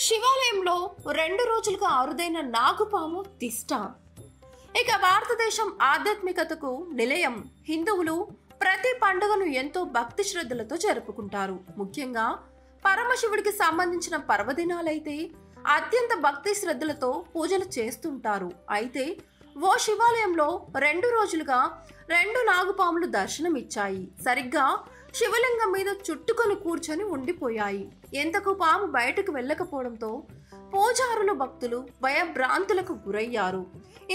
శివాలయంలో 2 రోజులుగా అరుదైన నాగుపాము తిష్ట. ఇక భారతదేశం ఆధ్యాత్మికతకు నిలయం. హిందువులు ప్రతి పండుగను ఎంతో భక్తి శ్రద్ధలతో జరుపుకుంటారు. ముఖ్యంగా పరమశివుడికి సంబంధించిన పర్వదినాలైతే అత్యంత భక్తి శ్రద్ధలతో పూజలు చేస్తుంటారు. అయితే ఓ శివాలయంలో 2 రోజులుగా 2 నాగుపాములు దర్శనమిచ్చాయి. సరిగ్గా శివలింగం మీద చుట్టుకొని కూర్చొని ఉండిపోయాయి. ఎంతకు పాము బయటకు వెళ్ళకపోవడంతో పూజారులు భక్తులు భయభ్రాంతులకు గురయ్యారు.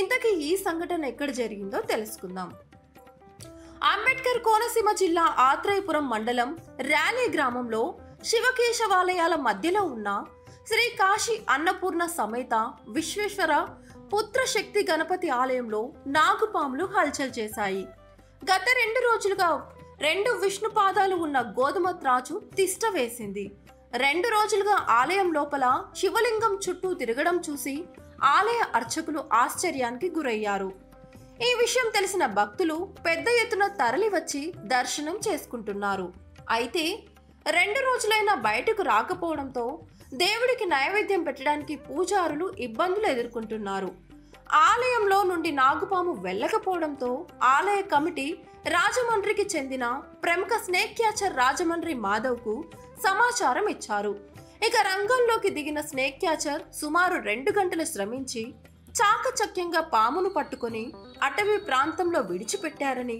ఇంతకీ ఈ సంఘటన ఎక్కడ జరిగిందో తెలుసుకుందాం. అంబేద్కర్ కోనసీమ జిల్లా ఆత్రేయపురం మండలం ర్యాలీ గ్రామంలో శివకేశవాలయాల మధ్యలో ఉన్న శ్రీ కాశీ అన్నపూర్ణ సమేత విశ్వేశ్వర పుత్రశక్తి గణపతి ఆలయంలో నాగుపాములు హల్చల్ చేశాయి. గత 2 రోజులుగా 2 విష్ణు పాదాలు ఉన్న గోధుమ త్రాచు తిష్ట వేసింది. 2 రోజులుగా ఆలయం లోపల శివలింగం చుట్టూ తిరగడం చూసి ఆలయ అర్చకులు ఆశ్చర్యానికి గురయ్యారు. ఈ విషయం తెలిసిన భక్తులు పెద్ద ఎత్తున తరలి వచ్చి దర్శనం చేసుకుంటున్నారు. అయితే 2 రోజులైనా బయటకు రాకపోవడంతో దేవుడికి నైవేద్యం పెట్టడానికి పూజారులు ఇబ్బందులు ఎదుర్కొంటున్నారు. ఆలయంలో నుండి నాగుపాము వెళ్ళకపోవడంతో ఆలయ కమిటీ రాజమండ్రికి చెందిన ప్రముఖ స్నేక్ క్యాచర్ రాజమండ్రి మాధవ్కు సమాచారం ఇచ్చారు. ఇక రంగంలోకి దిగిన స్నేక్ క్యాచర్ సుమారు 2 గంటలు శ్రమించి చాకచక్యంగా పామును పట్టుకొని అటవీ ప్రాంతంలో విడిచిపెట్టారని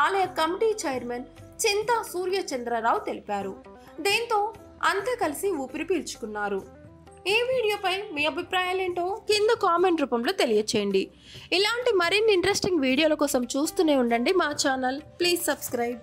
ఆలయ కమిటీ చైర్మన్ చింతా సూర్యచంద్రరావు తెలిపారు. దీంతో అంతా కలిసి ఊపిరి పీల్చుకున్నారు. ఈ వీడియోపై మీ అభిప్రాయాలేంటో కింద కామెంట్ రూపంలో తెలియచేయండి. ఇలాంటి మరిన్ని ఇంట్రెస్టింగ్ వీడియోల కోసం చూస్తూనే ఉండండి మా ఛానల్. Please subscribe.